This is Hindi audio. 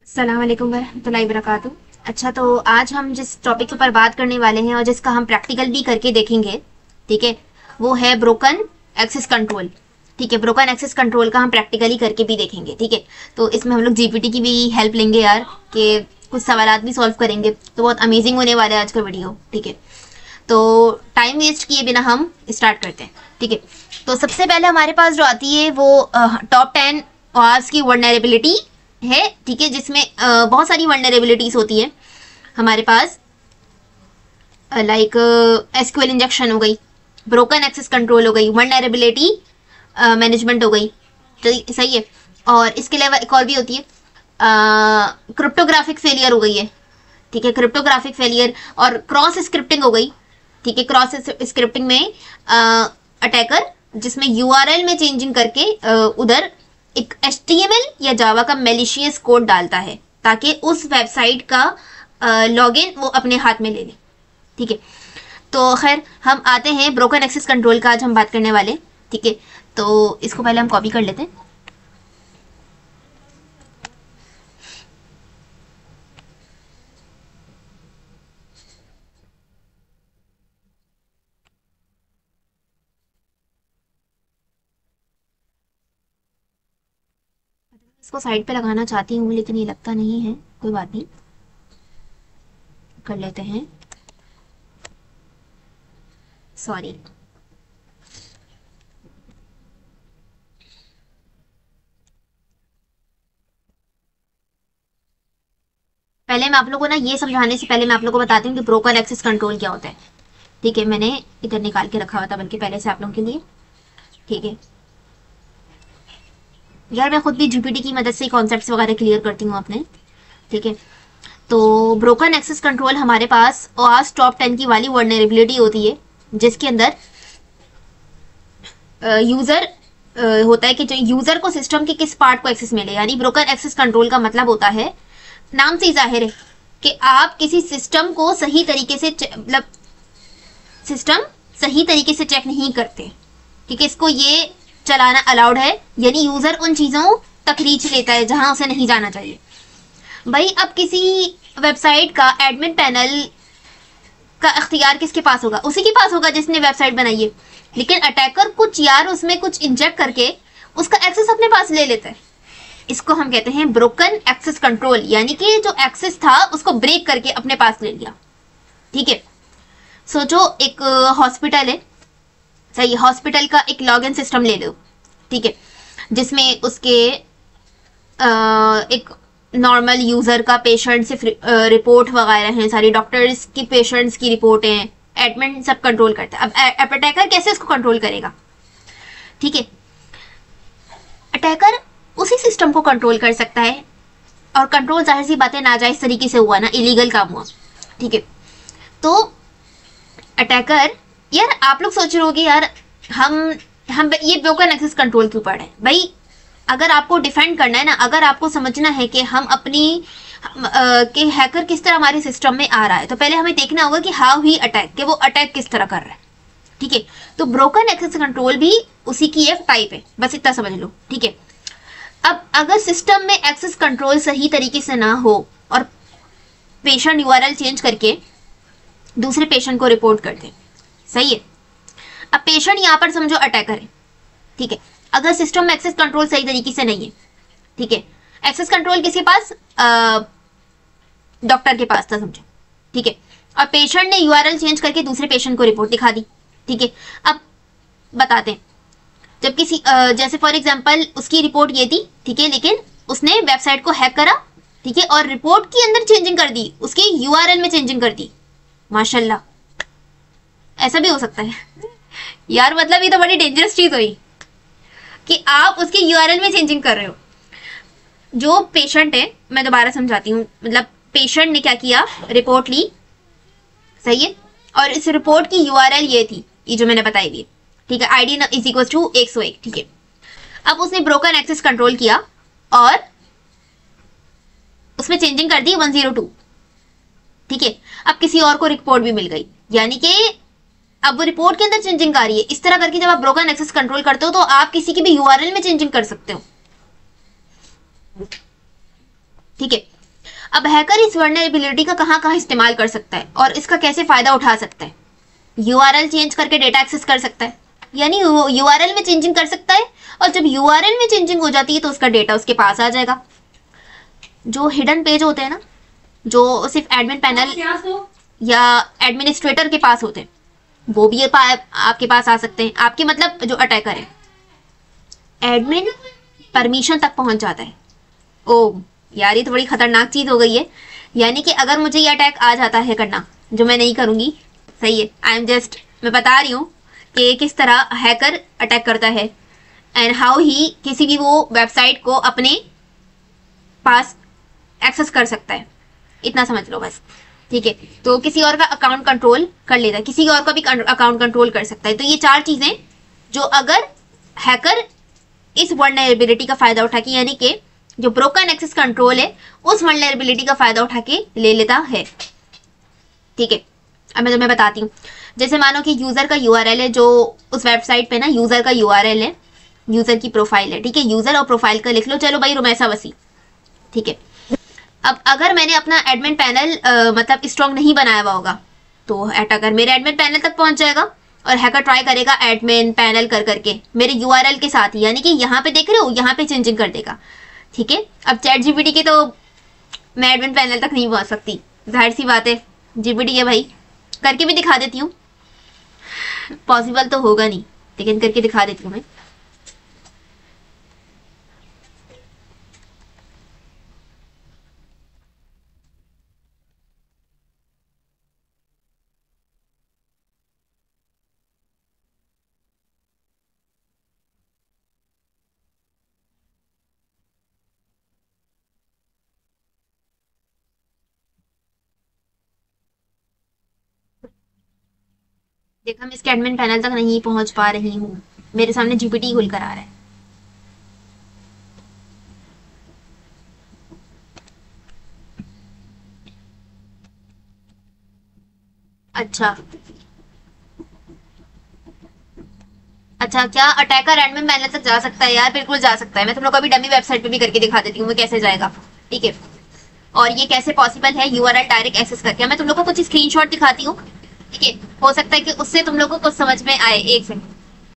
अस्सलाम वालेकुम वरहमतुल्लाहि वबरकातुहू। अच्छा, तो आज हम जिस टॉपिक के ऊपर बात करने वाले हैं और जिसका हम प्रैक्टिकल भी करके देखेंगे, ठीक है, वो है ब्रोकन एक्सेस कंट्रोल। ठीक है, ब्रोकन एक्सेस कंट्रोल का हम प्रैक्टिकली करके भी देखेंगे। ठीक है, तो इसमें हम लोग जीपीटी की भी हेल्प लेंगे यार, कि कुछ सवालात भी सॉल्व करेंगे, तो बहुत अमेजिंग होने वाला है आज का वीडियो। ठीक है, तो टाइम वेस्ट किए बिना हम स्टार्ट करते हैं। ठीक है, तो सबसे पहले हमारे पास जो आती है वो टॉप 10 OWASP की वर्नरेबिलिटी है। ठीक है, जिसमें बहुत सारी वर्नरेबिलिटीज होती है हमारे पास, लाइक एसक्यूएल इंजेक्शन हो गई, ब्रोकन एक्सेस कंट्रोल हो गई, वर्नरेबिलिटी मैनेजमेंट हो गई। तो सही है, और इसके अलावा एक और भी होती है, क्रिप्टोग्राफिक फेलियर हो गई है। ठीक है, क्रिप्टोग्राफिक फेलियर और क्रॉस स्क्रिप्टिंग हो गई। ठीक है, क्रॉस स्क्रिप्टिंग में अटैकर जिसमें यूआरएल में चेंजिंग करके उधर एक HTML या जावा का मेलिशियस कोड डालता है ताकि उस वेबसाइट का लॉगिन वो अपने हाथ में ले ले। ठीक है, तो खैर हम आते हैं ब्रोकन एक्सेस कंट्रोल का, आज हम बात करने वाले। ठीक है, तो इसको पहले हम कॉपी कर लेते हैं। इसको साइड पे लगाना चाहती हूँ लेकिन ये लगता नहीं है, कोई बात नहीं, कर लेते हैं। सॉरी, पहले मैं आप लोगों को ना ये समझाने से पहले मैं आप लोगों को बताती हूँ कि ब्रोकन एक्सेस कंट्रोल क्या होता है। ठीक है, मैंने इधर निकाल के रखा हुआ था बल्कि पहले से आप लोगों के लिए। ठीक है यार, मैं खुद भी जीपीटी की मदद से कॉन्सेप्ट्स वगैरह क्लियर करती हूँ अपने। ठीक है, तो ब्रोकन एक्सेस कंट्रोल हमारे पास OWASP टॉप 10 की वाली वर्नरेबिलिटी होती है, जिसके अंदर यूजर होता है कि जो यूजर को सिस्टम के किस पार्ट को एक्सेस मिले। यानी ब्रोकन एक्सेस कंट्रोल का मतलब होता है, नाम से ही जाहिर है कि आप किसी सिस्टम को सही तरीके से मतलब सिस्टम सही तरीके से चेक नहीं करते। ठीक है, इसको ये चलाना अलाउड है, यानी यूजर उन चीजों तक रीच लेता है जहां उसे नहीं जाना चाहिए। भाई, अब किसी वेबसाइट का एडमिन पैनल का इख्तियार किसके पास होगा? उसी के पास होगा जिसने वेबसाइट बनाई है। लेकिन अटैकर कुछ यार उसमें कुछ इंजेक्ट करके उसका एक्सेस अपने पास ले लेता है। इसको हम कहते हैं ब्रोकन एक्सेस कंट्रोल, यानी कि जो एक्सेस था उसको ब्रेक करके अपने पास ले लिया। ठीक है, सोचो एक हॉस्पिटल है, सही, हॉस्पिटल का एक लॉगिन सिस्टम ले लो। ठीक है, जिसमें उसके एक नॉर्मल यूजर का पेशेंट से रिपोर्ट वगैरह हैं, सारी डॉक्टर्स की पेशेंट्स की रिपोर्ट हैं, एडमिन सब कंट्रोल करता है। अब अटैकर कैसे इसको कंट्रोल करेगा? ठीक है, अटैकर उसी सिस्टम को कंट्रोल कर सकता है, और कंट्रोल जाहिर सी बातें नाजायज तरीके से हुआ ना, इलीगल काम हुआ। ठीक है, तो अटैकर, यार आप लोग सोच रहे हो कि यार हम ये ब्रोकन एक्सेस कंट्रोल क्यों पढ़ रहे हैं? भाई, अगर आपको डिफेंड करना है ना, अगर आपको समझना है कि हम अपनी कि हैकर किस तरह हमारे सिस्टम में आ रहा है, तो पहले हमें देखना होगा कि हाउ ही अटैक, कि वो अटैक किस तरह कर रहा है। ठीक है, तो ब्रोकन एक्सेस कंट्रोल भी उसी की एक टाइप है, बस इतना समझ लो। ठीक है, अब अगर सिस्टम में एक्सेस कंट्रोल सही तरीके से ना हो और पेशेंट यूआरएल चेंज करके दूसरे पेशेंट को रिपोर्ट कर दे, सही है, अब पेशेंट यहां पर समझो अटैकर है। ठीक है, अगर सिस्टम में एक्सेस कंट्रोल सही तरीके से नहीं है, ठीक है, एक्सेस कंट्रोल किसके पास? डॉक्टर के पास था समझो। ठीक है, और पेशेंट ने यूआरएल चेंज करके दूसरे पेशेंट को रिपोर्ट दिखा दी। ठीक है, अब बताते हैं, जब किसी जैसे फॉर एग्जांपल उसकी रिपोर्ट ये थी, ठीक है, लेकिन उसने वेबसाइट को हैक करा, ठीक है, और रिपोर्ट के अंदर चेंजिंग कर दी, उसकी यूआरएल में चेंजिंग कर दी। माशाल्लाह, ऐसा भी हो सकता है यार, मतलब ये तो बड़ी डेंजरस चीज हुई कि आप उसके यूआरएल में चेंजिंग कर रहे हो। जो पेशेंट है, मैं दोबारा समझाती हूँ, मतलब पेशेंट ने क्या किया, रिपोर्ट ली, सही है, और इस रिपोर्ट की यूआरएल ये थी, ये जो मैंने बताई हुई। ठीक है, ID इज इक्वल टू 101। ठीक है, अब उसने ब्रोकन एक्सेस कंट्रोल किया और उसमें चेंजिंग कर दी 102। ठीक है, अब किसी और को रिपोर्ट भी मिल गई, यानी कि अब वो रिपोर्ट के अंदर चेंजिंग आ रही है। इस तरह करके जब आप ब्रोकन एक्सेस कंट्रोल करते हो तो आप किसी की भी यूआरएल में चेंजिंग कर सकते हो। ठीक है, अब हैकर इस वर्नरेबिलिटी का कहाँ कहाँ इस्तेमाल कर सकता है और इसका कैसे फायदा उठा सकता है? यूआरएल चेंज करके डेटा एक्सेस कर सकता है, यानी यूआरएल में चेंजिंग कर सकता है, और जब यूआरएल में चेंजिंग हो जाती है तो उसका डेटा उसके पास आ जाएगा। जो हिडन पेज होते हैं ना, जो सिर्फ एडमिन पैनल या एडमिनिस्ट्रेटर के पास होते हैं, वो भी आपके पास आ सकते हैं। आपके मतलब जो अटैकर है, एडमिन परमिशन तक पहुंच जाता है। ओ यार, ये तो बड़ी खतरनाक चीज हो गई है। यानी कि अगर मुझे ये अटैक आ जाता है करना, जो मैं नहीं करूंगी, सही है, मैं बता रही हूँ कि किस तरह हैकर अटैक करता है एंड हाउ ही किसी भी वो वेबसाइट को अपने पास एक्सेस कर सकता है, इतना समझ लो बस, ठीक है। तो किसी और का अकाउंट कंट्रोल कर लेता है, किसी और का भी अकाउंट कंट्रोल कर सकता है। तो ये 4 चीजें जो अगर हैकर इस वल्नरेबिलिटी का फायदा उठा के, यानी कि जो ब्रोकन एक्सेस कंट्रोल है, उस वल्नरेबिलिटी का फायदा उठा के ले लेता है, ठीक है। अब मैं तुम्हें बताती हूँ। जैसे मानो कि यूजर का यूआरएल है, जो उस वेबसाइट पे ना यूजर का यूआरएल है, यूजर की प्रोफाइल है, ठीक है। यूजर और प्रोफाइल का लिख लो, चलो भाई रुमैसा वसी, ठीक है। अब अगर मैंने अपना एडमिन पैनल मतलब स्ट्रॉन्ग नहीं बनाया हुआ होगा, तो अटैकर मेरे एडमिन पैनल तक पहुंच जाएगा और हैकर ट्राई करेगा एडमिन पैनल कर करके मेरे यूआरएल के साथ ही, यानी कि यहाँ पे देख रहे हो, यहाँ पे चेंजिंग कर देगा, ठीक है। अब चैट जीपीटी के तो मैं एडमिन पैनल तक नहीं पहुंच सकती, जाहिर सी बात है, जीपीटी है भाई। करके भी दिखा देती हूँ, पॉसिबल तो होगा नहीं, लेकिन करके दिखा देती हूँ मैं। देखा, मैं इसके एडमिन पैनल तक नहीं पहुंच पा रही हूँ, मेरे सामने जीपीटी खुल कर आ रहा है। अच्छा अच्छा, क्या अटैकर एडमिन पैनल तक जा सकता है? यार बिल्कुल जा सकता है। मैं तुम लोग को अभी डमी वेबसाइट पे भी करके दिखा देती हूँ वो कैसे जाएगा, ठीक है। और ये कैसे पॉसिबल है यूआरएल डायरेक्ट एक्सेस करके। मैं तुम लोग को कुछ स्क्रीनशॉट दिखाती हूँ, ठीक है। हो सकता है कि उससे तुम लोग को कुछ समझ में आए। एक सेकंड,